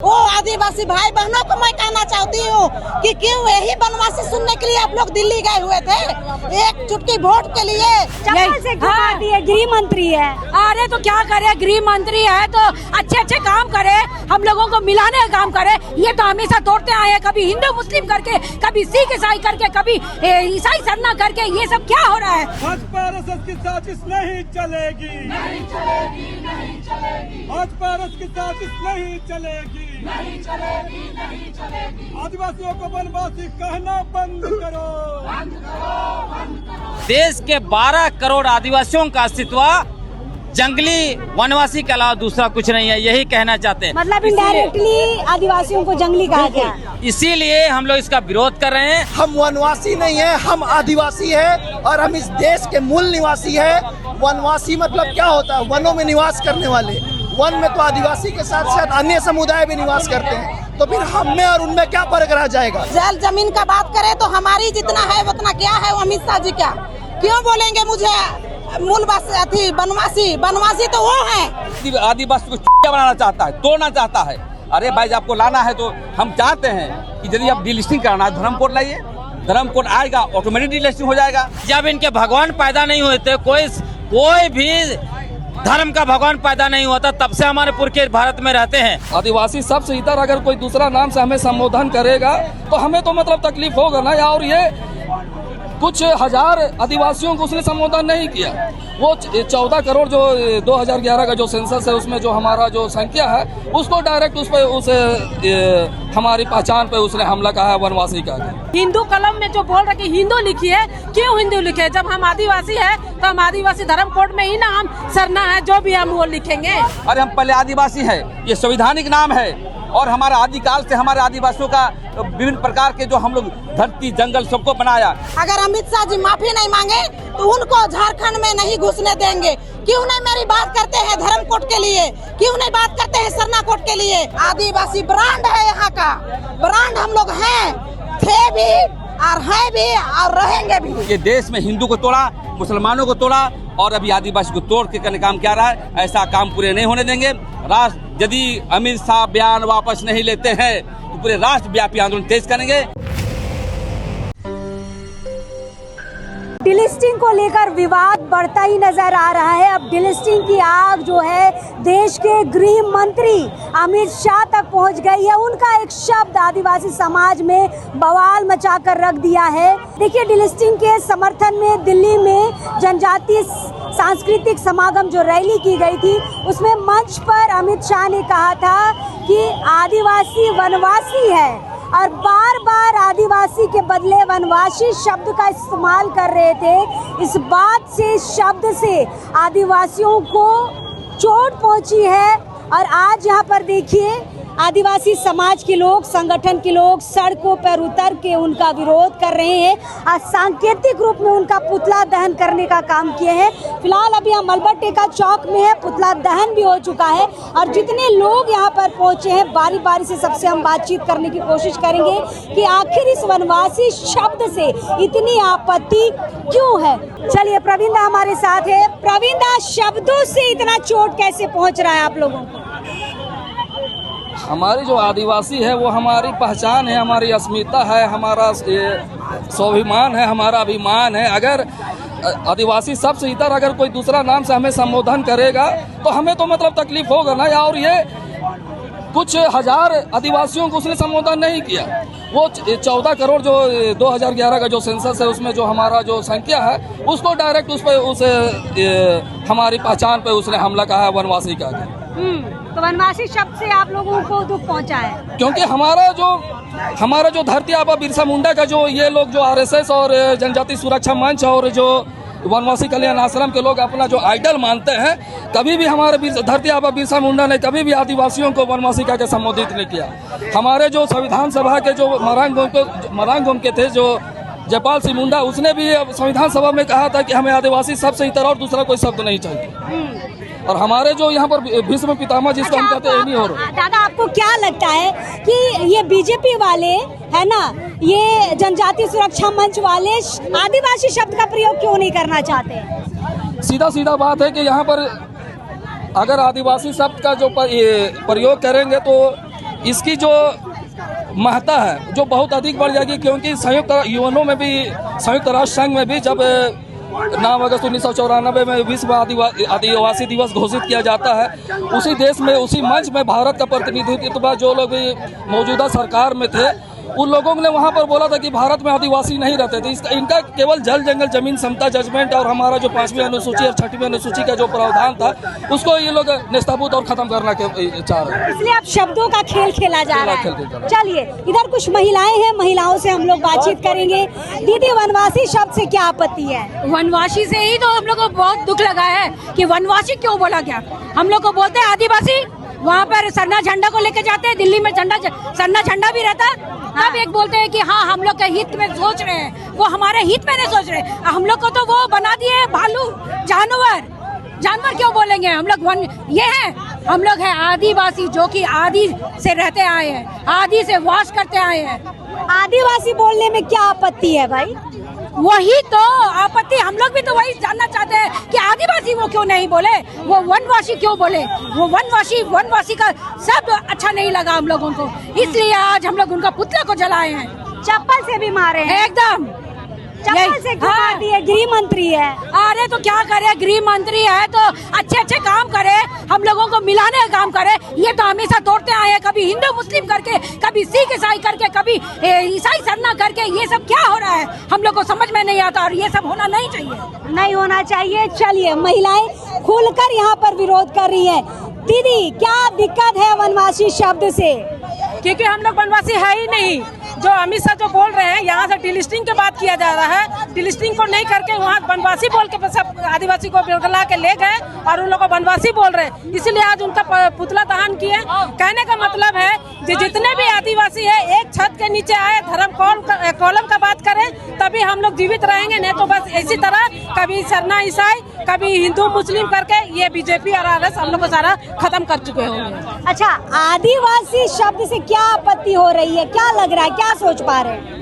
वो आदिवासी भाई बहनों को मैं कहना चाहती हूँ कि क्यों यही बनवासी सुनने के लिए आप लोग दिल्ली गए हुए थे एक चुटकी वोट के लिए। गृह मंत्री है। अरे तो क्या करे, गृह मंत्री है तो अच्छे अच्छे काम करे, हम लोगों को मिलाने का काम करे। ये तो हमेशा तोड़ते आए हैं, कभी हिंदू मुस्लिम करके, कभी सिख ईसाई करके, कभी ईसाई सरना करके। ये सब क्या हो रहा है? भाजपा आरएसएस की साजिश नहीं चलेगी, नहीं चलेगी, नहीं चलेगी। भाजपा आरएसएस की साजिश नहीं चलेगी, नहीं चलेगी, नहीं चलेगी। आदिवासियों को वनवासी कहना बंद करो, बंद करो, बंद करो। देश के 12 करोड़ आदिवासियों का अस्तित्व जंगली वनवासी के अलावा दूसरा कुछ नहीं है, यही कहना चाहते हैं। मतलब इनडायरेक्टली आदिवासियों को जंगली कहा गया, इसीलिए हम लोग इसका विरोध कर रहे हैं। हम वनवासी नहीं है, हम आदिवासी है और हम इस देश के मूल निवासी है। वनवासी मतलब क्या होता है? वनों में निवास करने वाले। वन में तो आदिवासी के साथ साथ अन्य समुदाय भी निवास करते हैं, तो फिर हम में और उनमें क्या फर्क रह जाएगा? जल जमीन का बात करें तो हमारी जितना है उतना क्या है? अमित शाह जी क्या क्यों बोलेंगे मुझे मूलवासी बनवासी तो वो है। आदिवासी को बनाना चाहता है, तोड़ना चाहता है। अरे भाई आपको लाना है तो हम चाहते हैं कि यदि आप डिलिस्टिंग कराना है धर्म कोड लाइए, धर्म कोड आएगा ऑटोमेटिक डिलिस्टिंग हो जाएगा। जब इनके भगवान पैदा नहीं हुए थे, कोई भी धर्म का भगवान पैदा नहीं होता, तब से हमारे पुरखे भारत में रहते हैं। आदिवासी सबसे इतर अगर कोई दूसरा नाम से हमें संबोधन करेगा तो हमें तो मतलब तकलीफ होगा ना। और ये कुछ हजार आदिवासियों को उसने संबोधन नहीं किया। वो 14 करोड़ जो 2011 का जो सेंसस है उसमें जो हमारा जो संख्या है उसको डायरेक्ट उस हमारी पहचान पे उसने हमला कहा है, वनवासी का। हिंदू कलम में जो बोल रहे कि हिंदू लिखिए, क्यों हिंदू लिखे? जब हम आदिवासी है तो हम आदिवासी धर्म कोड में ही ना हम सरना है जो भी हम वो लिखेंगे। अरे हम पहले आदिवासी है, ये संवैधानिक नाम है और हमारा आदिकाल से हमारे आदिवासियों का विभिन्न प्रकार के जो हम लोग धरती जंगल सबको बनाया। अगर अमित शाह जी माफी नहीं मांगे तो उनको झारखंड में नहीं घुसने देंगे। क्यों नहीं मेरी बात करते हैं धर्म कोड के लिए? क्यों नहीं बात करते हैं सरना कोड के लिए? आदिवासी ब्रांड है, यहाँ का ब्रांड हम लोग हैं, थे भी और हैं भी और रहेंगे भी। ये देश में हिंदू को तोड़ा, मुसलमानों को तोड़ा और अभी आदिवासी को तोड़ के करने काम क्या रहा है। ऐसा काम पूरे नहीं होने देंगे। राष्ट्र यदि अमित शाह बयान वापस नहीं लेते हैं तो पूरे राष्ट्रव्यापी आंदोलन तेज करेंगे। डिलिस्टिंग को लेकर विवाद बढ़ता ही नजर आ रहा है। अब डिलिस्टिंग की आग जो है देश के गृह मंत्री अमित शाह तक पहुंच गई है। उनका एक शब्द आदिवासी समाज में बवाल मचाकर रख दिया है। देखिए, डिलिस्टिंग के समर्थन में दिल्ली में जनजातीय सांस्कृतिक समागम जो रैली की गई थी उसमें मंच पर अमित शाह ने कहा था कि आदिवासी वनवासी है और बार बार आदिवासी के बदले वनवासी शब्द का इस्तेमाल कर रहे थे। इस बात से, शब्द से आदिवासियों को चोट पहुंची है और आज यहाँ पर देखिए आदिवासी समाज के लोग, संगठन के लोग सड़कों पर उतर के उनका विरोध कर रहे हैं। आज सांकेतिक रूप में उनका पुतला दहन करने का काम किए हैं। फिलहाल अभी हम मलबट्टेका चौक में है, पुतला दहन भी हो चुका है और जितने लोग यहाँ पर पहुँचे हैं बारी बारी से सबसे हम बातचीत करने की कोशिश करेंगे कि आखिर इस वनवासी शब्द से इतनी आपत्ति क्यों है। चलिए, प्रवीणा हमारे साथ है। प्रवीणा, शब्दों से इतना चोट कैसे पहुँच रहा है आप लोगों को? हमारी जो आदिवासी है वो हमारी पहचान है, हमारी अस्मिता है, हमारा स्वाभिमान है, हमारा अभिमान है। अगर आदिवासी सबसे इतर अगर कोई दूसरा नाम से हमें संबोधन करेगा तो हमें तो मतलब तकलीफ होगा ना। और ये कुछ हजार आदिवासियों को उसने संबोधन नहीं किया। वो 14 करोड़ जो 2011 का जो सेंसस है उसमें जो हमारा जो संख्या है उसको डायरेक्ट उस हमारी पहचान पे उसने हमला कहा है, वनवासी का। तो वनवासी शब्द से आप लोगों को दुख पहुंचा है क्योंकि हमारा जो धरती आबा बिरसा मुंडा का जो ये लोग जो आरएसएस और जनजाति सुरक्षा मंच और जो वनवासी कल्याण आश्रम के लोग अपना जो आइडल मानते हैं, कभी भी हमारे धरती आबा बिरसा मुंडा ने कभी भी आदिवासियों को वनवासी का संबोधित नहीं किया। हमारे जो संविधान सभा के जो मरांगोम के थे जो जयपाल सिंह मुंडा, उसने भी संविधान सभा में कहा था कि हमें आदिवासी सबसे इतर और दूसरा कोई शब्द नहीं चाहिए। और हमारे जो यहाँ पर भीष्म पितामह जिसको हम कहते हैं नहीं हो रहा। दादा, आपको क्या लगता है कि ये बीजेपी वाले है ना, ये जनजाति सुरक्षा मंच वाले आदिवासी शब्द का प्रयोग क्यों नहीं करना चाहते? सीधा बात है कि यहाँ पर अगर आदिवासी शब्द का जो प्रयोग करेंगे तो इसकी जो महत्ता है जो बहुत अधिक बढ़ जाएगी, क्योंकि संयुक्त राष्ट्र संघ में भी जब 9 अगस्त 1994 में विश्व आदिवासी दिवस घोषित किया जाता है, उसी देश में उसी मंच में भारत का प्रतिनिधित्व जो लोग भी मौजूदा सरकार में थे उन लोगों ने वहाँ पर बोला था कि भारत में आदिवासी नहीं रहते थे। इनका केवल जल जंगल जमीन समता जजमेंट और हमारा जो 5वीं अनुसूची और 6वीं अनुसूची का जो प्रावधान था उसको ये लोग निस्ताबूत और खत्म करना चाह रहे हैं। इसलिए अब शब्दों का खेल खेला जा रहा है। चलिए इधर कुछ महिलाएं हैं, महिलाओं से हम लोग बातचीत करेंगे। दीदी, वनवासी शब्द से क्या आपत्ति है? वनवासी से ही तो हम लोग को बहुत दुख लगा है कि वनवासी क्यों बोला गया। हम लोग को बोलते हैं आदिवासी, वहाँ पर सरना झंडा को लेके जाते हैं, दिल्ली में सरना झंडा भी रहता है। तब एक बोलते हैं कि हाँ हम लोग के हित में सोच रहे हैं, वो हमारे हित में नहीं सोच रहे। हम लोग को तो वो बना दिए भालू, जानवर क्यों बोलेंगे? हम लोग ये हैं, हम लोग हैं आदिवासी, जो कि आदि से रहते आए हैं, आदि से वास करते आए हैं। आदिवासी बोलने में क्या आपत्ति है भाई? वही तो आपत्ति, हम लोग भी तो वही जानना चाहते हैं कि आदिवासी वो क्यों नहीं बोले, वो वनवासी क्यों बोले। वो वनवासी का शब्द अच्छा नहीं लगा हम लोगों को, इसलिए आज हम लोग उनका पुतला को जलाए हैं, चप्पल से भी मारे हैं। एकदम चप्पल से क्यों मार दिए? गृह मंत्री है। अरे तो क्या करे, गृह मंत्री है तो अच्छे काम करे, हम लोगों को मिलाने का काम करे। ये तो हमेशा तोड़ते आए हैं, कभी हिंदू मुस्लिम करके, कभी सिख ईसाई करके, कभी ईसाई सरना करके। ये सब क्या हो रहा है हम लोग को समझ में नहीं आता, और ये सब होना नहीं चाहिए, नहीं होना चाहिए। चलिए महिलाएं खुलकर यहाँ पर विरोध कर रही है। दीदी, क्या दिक्कत है वनवासी शब्द से? क्योंकि हम लोग वनवासी है ही नहीं। जो अमित शाह जो बोल रहे हैं, यहाँ से डिलिस्टिंग की बात किया जा रहा है, डिलिस्टिंग को नहीं करके वहाँ वनवासी बोल के सब आदिवासी को बिरगला के ले गए और उन लोग को वनवासी बोल रहे हैं। इसीलिए आज उनका पुतला दहन किए। कहने का मतलब है कि जितने भी आदिवासी है एक छत के नीचे आए, धर्म कॉलम का बात करें, तभी हम लोग जीवित रहेंगे, नहीं तो बस इसी तरह कभी सरना ईसाई, कभी हिंदू मुस्लिम करके ये बीजेपी और आरएस हम लोग को सारा खत्म कर चुके होंगे। अच्छा, आदिवासी शब्द से क्या आपत्ति हो रही है? क्या लग रहा है, क्या सोच पा रहे हैं?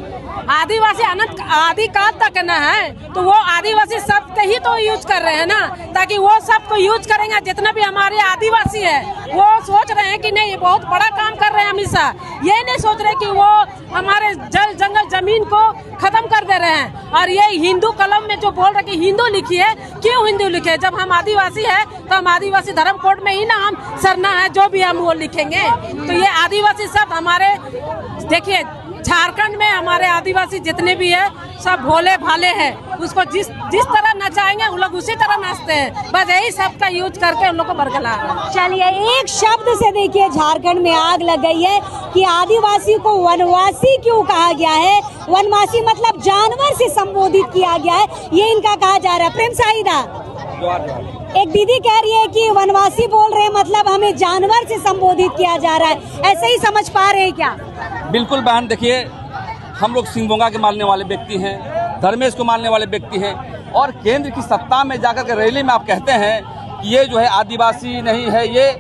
आदिवासी अनंत आदिकाल तक न है, तो वो आदिवासी शब्द के ही तो यूज कर रहे हैं ना, ताकि वो शब्द को यूज करेंगे। जितना भी हमारे आदिवासी है वो सोच रहे हैं कि नहीं ये बहुत बड़ा काम कर रहे हैं हमेशा, ये नहीं सोच रहे कि वो हमारे जल जंगल जमीन को खत्म कर दे रहे हैं। और ये हिंदू कलम में जो बोल रहे कि हिंदू लिखी है, क्यों हिंदू लिखे? जब हम आदिवासी है तो हम आदिवासी धर्म कोड में ही ना हम सरना है जो भी हम वो लिखेंगे। तो ये आदिवासी शब्द हमारे, देखिए झारखंड में हमारे आदिवासी जितने भी है सब भोले भाले हैं, उसको जिस तरह नचाएंगे उन लोग उसी तरह नाचते हैं। बस यही शब्द का यूज करके उन लोग को बरगला रहे हैं। चलिए, एक शब्द से देखिए झारखंड में आग लग गई है कि आदिवासी को वनवासी क्यों कहा गया है। वनवासी मतलब जानवर से संबोधित किया गया है, ये इनका कहा जा रहा है। प्रेम साहिदा, एक दीदी कह रही है कि वनवासी बोल रहे हैं मतलब हमें जानवर से संबोधित किया जा रहा है, ऐसे ही समझ पा रहे हैं क्या? बिल्कुल बहन, देखिए हम लोग सिंगभोंगा के मानने वाले व्यक्ति हैं, धर्मेश को मानने वाले व्यक्ति हैं, और केंद्र की सत्ता में जाकर के रैली में आप कहते हैं कि ये जो है आदिवासी नहीं है, ये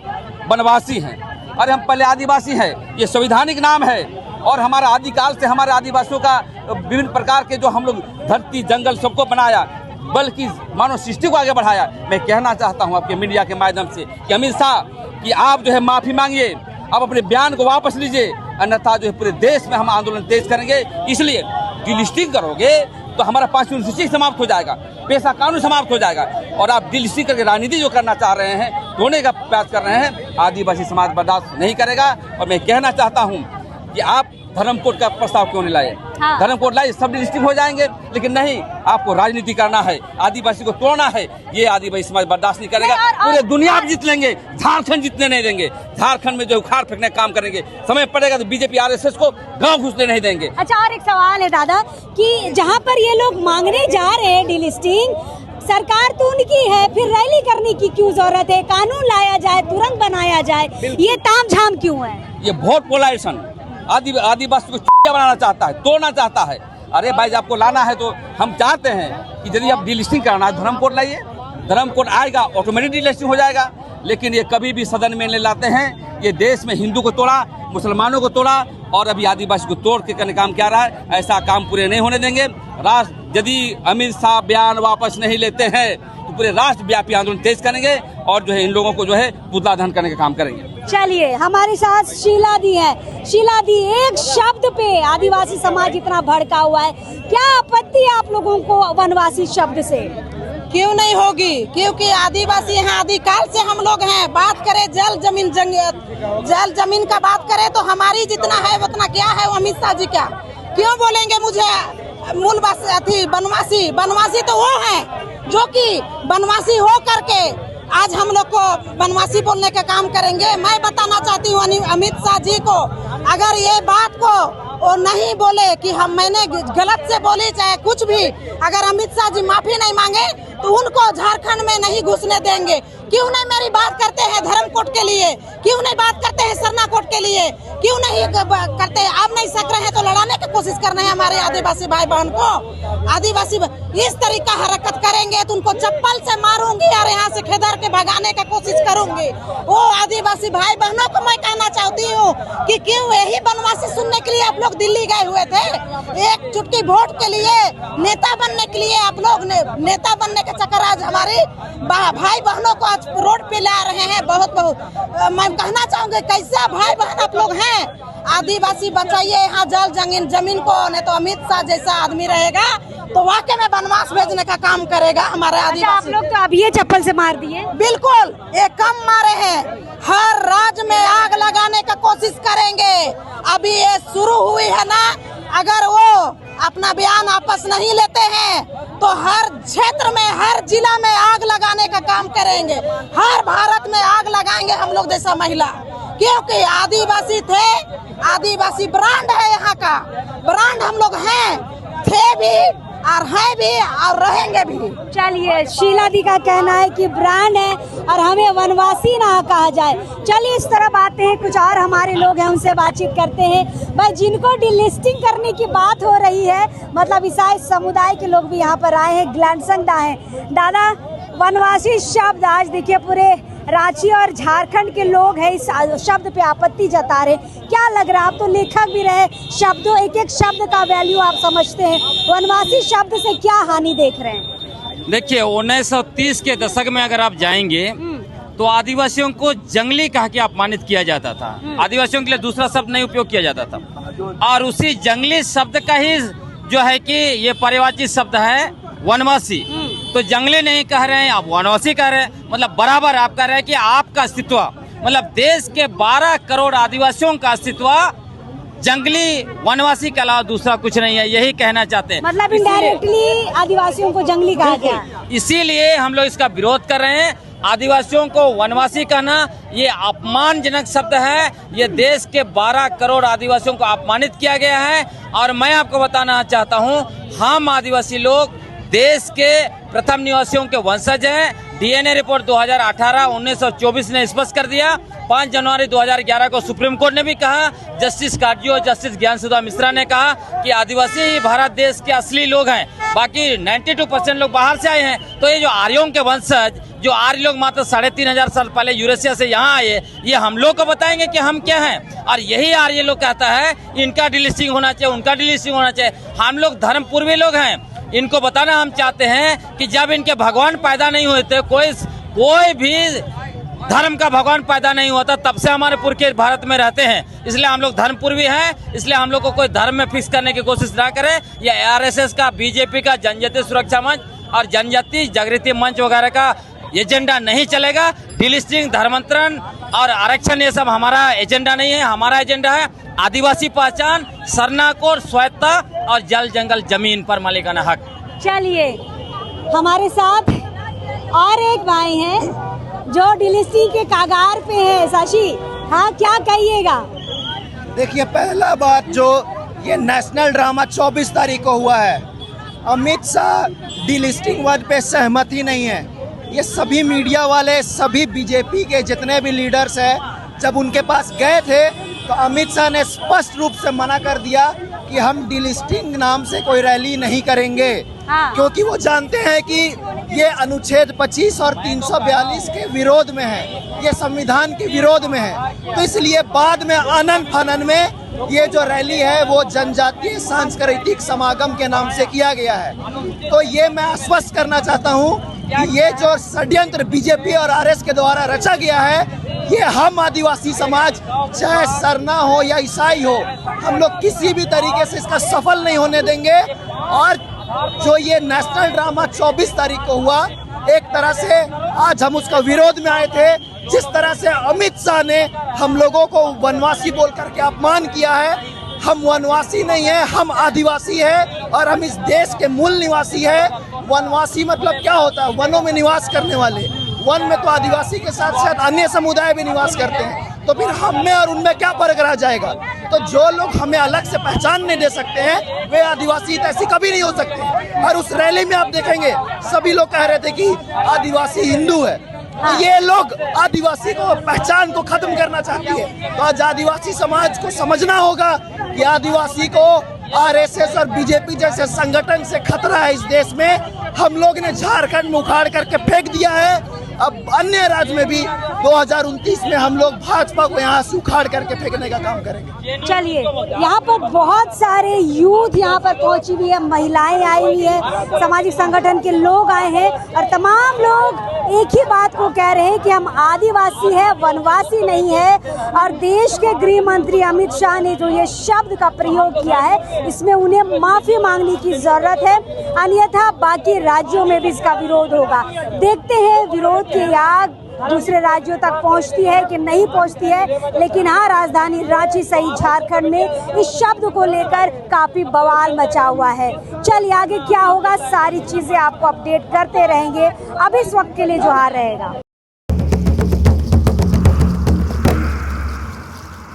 वनवासी हैं। अरे हम पहले आदिवासी हैं, ये संवैधानिक नाम है, और हमारा आदिकाल से हमारे आदिवासियों का विभिन्न प्रकार के जो हम लोग धरती जंगल सबको बनाया, बल्कि मानव सृष्टि को आगे बढ़ाया। मैं कहना चाहता हूं आपके मीडिया के माध्यम से कि अमित शाह कि आप जो है माफी मांगिए, आप अपने बयान को वापस लीजिए, अन्यथा जो है पूरे देश में हम आंदोलन तेज करेंगे। इसलिए डिलिस्टिंग करोगे तो हमारा 5वीं अनुसूची समाप्त हो जाएगा, पेशा कानून समाप्त हो जाएगा, और आप डिलिस्टिंग करके राजनीति जो करना चाह रहे हैं, तोड़ने का प्रयास कर रहे हैं, आदिवासी समाज बर्दाश्त नहीं करेगा। और मैं कहना चाहता हूँ कि आप धर्म कोड का प्रस्ताव क्यों नहीं लाए? हाँ। धर्म कोड लाए, सब डिलिस्टिंग हो जाएंगे, लेकिन नहीं, आपको राजनीति करना है, आदिवासी को तोड़ना है, ये आदिवासी समाज बर्दाश्त नहीं करेगा। पूरे दुनिया में जीत लेंगे, झारखंड जीतने नहीं देंगे। झारखंड में जो उखाड़ फेंकने काम करेंगे, समय पड़ेगा तो बीजेपी आरएसएस को गांव घुसने नहीं देंगे। अच्छा, और एक सवाल है दादा कि जहाँ पर ये लोग मांगने जा रहे हैं डिलिस्टिंग, सरकार तो उनकी है, फिर रैली करने की क्यों जरूरत है? कानून लाया जाए, तुरंत बनाया जाए, ये तामझाम क्यों है? ये वोट पोलराइजेशन आदिवासी को बनाना चाहता है, तोड़ना चाहता है। अरे भाई, आपको लाना है तो हम चाहते हैं कि यदि आप डिलिस्टिंग करना है, धर्म कोड लाइए, धर्म कोड आएगा, ऑटोमेटिक डिलिस्टिंग हो जाएगा। लेकिन ये कभी भी सदन में ले लाते हैं। ये देश में हिंदू को तोड़ा, मुसलमानों को तोड़ा, और अभी आदिवासी को तोड़ के करने काम क्या रहा है। ऐसा काम पूरे नहीं होने देंगे। यदि अमित शाह बयान वापस नहीं लेते हैं तो पूरे राष्ट्रव्यापी आंदोलन तेज करेंगे और जो है इन लोगों को जो है पुतला दहन करने का काम करेंगे। चलिए, हमारे साथ शीला दी है। शीला दी, एक शब्द पे आदिवासी समाज इतना भड़का हुआ है, क्या आपत्ति है आप लोगों को वनवासी शब्द से? क्यों नहीं होगी, क्योंकि आदिवासी यहाँ आदिकाल से हम लोग हैं। बात करें जल जमीन का बात करें तो हमारी जितना है उतना क्या है, वो अमित शाह जी क्या क्यों बोलेंगे मुझे बनवासी तो वो है जो कि बनवासी हो करके आज हम लोग को बनवासी बोलने का काम करेंगे। मैं बताना चाहती हूँ अमित शाह जी को, अगर ये बात को वो नहीं बोले कि मैंने गलत से बोली चाहे कुछ भी, अगर अमित शाह जी माफी नहीं मांगे तो उनको झारखंड में नहीं घुसने देंगे। क्यों नहीं मेरी बात करते हैं धर्म कोड के लिए, क्यों नहीं बात करते हैं सरना कोड के लिए, क्यों नहीं करते? आप नहीं सक रहे हैं तो लड़ाने की कोशिश कर रहे हैं हमारे आदिवासी भाई बहन को। आदिवासी इस तरीका हरकत करेंगे तो उनको चप्पल से मारूंगी और यहाँ से खेदर के भगाने का कोशिश करूंगी। वो आदिवासी भाई बहनों को मैं कहना चाहती हूँ कि क्यों यही बनवासी सुनने के लिए आप लोग दिल्ली गए हुए थे? एक चुटकी वोट के लिए, नेता बनने के लिए आप लोग नेता बनने के चक्कर आज हमारे भाई बहनों को आज रोड पे ला रहे हैं। बहुत मैं कहना चाहूंगी कैसा भाई बहन आप लोग हैं। आदिवासी बचाइए यहाँ जल जमीन को, नहीं तो अमित शाह जैसा आदमी रहेगा तो वाकई में बनवास भेजने का काम करेगा हमारे आदिवासी। आप लोग तो अभी ये चप्पल से मार दिए। बिल्कुल, ये कम मारे हैं, हर राज्य में आग लगाने का कोशिश करेंगे। अभी ये शुरू हुई है ना, अगर वो अपना बयान वापस नहीं लेते हैं तो हर क्षेत्र में, हर जिला में आग लगाने का काम करेंगे। हर भारत में आग लगाएंगे हम लोग जैसा महिला, क्योंकि आदिवासी थे, आदिवासी ब्रांड है यहाँ का, ब्रांड हम लोग हैं, थे भी और है भी और रहेंगे भी। चलिए, शीला दी का कहना है कि ब्रांड है और हमें वनवासी ना कहा जाए। चलिए इस तरफ आते हैं, कुछ और हमारे लोग हैं उनसे बातचीत करते हैं। भाई, जिनको डिलिस्टिंग करने की बात हो रही है, मतलब ईसाई समुदाय के लोग भी यहाँ पर आए हैं, ग्लैंडसंग हैं। दादा, वनवासी शब्द आज देखिए पूरे रांची और झारखंड के लोग हैं इस शब्द पे आपत्ति जता रहे। क्या लग रहा है, आप तो लेखक भी रहे, शब्दों एक एक शब्द का वैल्यू आप समझते हैं, वनवासी शब्द से क्या हानि देख रहे हैं? देखिए, 1930 के दशक में अगर आप जाएंगे तो आदिवासियों को जंगली कह के अपमानित किया जाता था। आदिवासियों के लिए दूसरा शब्द नहीं उपयोग किया जाता था, और उसी जंगली शब्द का ही जो है कि ये पर्यायवाची शब्द है वनवासी। तो जंगली नहीं कह रहे हैं, आप वनवासी कह रहे हैं, मतलब बराबर आप कह रहे हैं कि आपका अस्तित्व, मतलब देश के 12 करोड़ आदिवासियों का अस्तित्व जंगली वनवासी के अलावा दूसरा कुछ नहीं है, यही कहना चाहते हैं। मतलब इनडायरेक्टली आदिवासियों को जंगली कहा गया, इसीलिए हम लोग इसका विरोध कर रहे हैं। आदिवासियों को वनवासी कहना ये अपमानजनक शब्द है, ये देश के 12 करोड़ आदिवासियों को अपमानित किया गया है। और मैं आपको बताना चाहता हूँ, हम आदिवासी लोग देश के प्रथम निवासियों के वंशज हैं। डीएनए रिपोर्ट 2018-1924 ने स्पष्ट कर दिया। 5 जनवरी 2011 को सुप्रीम कोर्ट ने भी कहा, जस्टिस काटजू और जस्टिस ज्ञानसुधा मिश्रा ने कहा कि आदिवासी ही भारत देश के असली लोग हैं, बाकी 92% लोग बाहर से आए हैं। तो ये जो आर्यों के वंशज, जो आर्य लोग मात्र 3500 साल पहले यूरेशिया से यहाँ आए, ये हम लोग को बताएंगे कि हम क्या हैं। और यही आर्य लोग कहता है इनका डिलिस्टिंग होना चाहिए, उनका डिलिस्टिंग होना चाहिए। हम लोग धर्म पूर्वी लोग हैं, इनको बताना हम चाहते हैं कि जब इनके भगवान पैदा नहीं हुए थे, कोई भी धर्म का भगवान पैदा नहीं हुआ था, तब से हमारे पुरखे भारत में रहते हैं। इसलिए हम लोग धर्म पूर्वी हैं, इसलिए हम लोग को कोई धर्म में फिक्स करने की कोशिश ना करे। या आरएसएस का, बीजेपी का, जनजातीय सुरक्षा मंच और जनजातीय जागृति मंच वगैरह का एजेंडा नहीं चलेगा। डिलिस्टिंग, धर्मांतरण और आरक्षण ये सब हमारा एजेंडा नहीं है। हमारा एजेंडा है आदिवासी पहचान, सरना कोड, स्वायत्ता और जल जंगल जमीन पर मालिकाना हक। चलिए, हमारे साथ और एक भाई हैं जो डिलिस्टिंग के कागार पे है। शशि, हाँ, क्या कहिएगा? देखिए, पहला बात, जो ये नेशनल ड्रामा 24 तारीख को हुआ है, अमित शाह डिलिस्टिंग वर्ड पे सहमत ही नहीं है। ये सभी मीडिया वाले, सभी बीजेपी के जितने भी लीडर्स हैं, जब उनके पास गए थे तो अमित शाह ने स्पष्ट रूप से मना कर दिया कि हम डिलिस्टिंग नाम से कोई रैली नहीं करेंगे। क्योंकि वो जानते हैं कि ये अनुच्छेद 25 और 342 के विरोध में है, ये संविधान के विरोध में है। तो इसलिए बाद में आनन फानन में ये जो रैली है वो जनजातीय सांस्कृतिक समागम के नाम से किया गया है। तो ये मैं आश्वस्त करना चाहता हूँ कि ये जो षड्यंत्र बीजेपी और आरएस के द्वारा रचा गया है, ये हम आदिवासी समाज, चाहे सरना हो या ईसाई हो, हम लोग किसी भी तरीके से इसका सफल नहीं होने देंगे। और जो ये नेशनल ड्रामा 24 तारीख को हुआ, एक तरह से आज हम उसका विरोध में आए थे। जिस तरह से अमित शाह ने हम लोगों को वनवासी बोल करके अपमान किया है, हम वनवासी नहीं है, हम आदिवासी है और हम इस देश के मूल निवासी है। वनवासी मतलब क्या होता है? वनों में निवास करने वाले। वन में तो आदिवासी के साथ साथ अन्य समुदाय भी निवास करते हैं, तो फिर हम में और उनमें क्या फर्क रह जाएगा? तो जो लोग हमें अलग से पहचान नहीं दे सकते हैं, वे आदिवासी ऐसी कभी नहीं हो सकते। और उस रैली में आप देखेंगे सभी लोग कह रहे थे कि आदिवासी हिंदू है। तो ये लोग आदिवासी को पहचान को खत्म करना चाहती है। तो आज आदिवासी समाज को समझना होगा कि आदिवासी को आरएसएस और बीजेपी जैसे संगठन से खतरा है इस देश में। हम लोग ने झारखंड में उखाड़ करके फेंक दिया है, अब अन्य राज्य में भी 2029 में हम लोग भाजपा को यहाँ से उखाड़ करके फेंकने का काम करेंगे। चलिए, यहाँ पर बहुत सारे यूथ यहाँ पर पहुंची हुई है, महिलाएं आई हुई है, सामाजिक संगठन के लोग आए हैं और तमाम लोग एक ही बात को कह रहे हैं कि हम आदिवासी है, वनवासी नहीं है। और देश के गृह मंत्री अमित शाह ने जो ये शब्द का प्रयोग किया है, इसमें उन्हें माफी मांगने की जरूरत है, अन्यथा बाकी राज्यों में भी इसका विरोध होगा। देखते हैं विरोध की आग दूसरे राज्यों तक पहुंचती है कि नहीं पहुंचती है। लेकिन हाँ, राजधानी रांची सहित झारखंड में इस शब्द को लेकर काफी बवाल मचा हुआ है। चलिए आगे क्या होगा, सारी चीजें आपको अपडेट करते रहेंगे। अब इस वक्त के लिए जोहार रहेगा।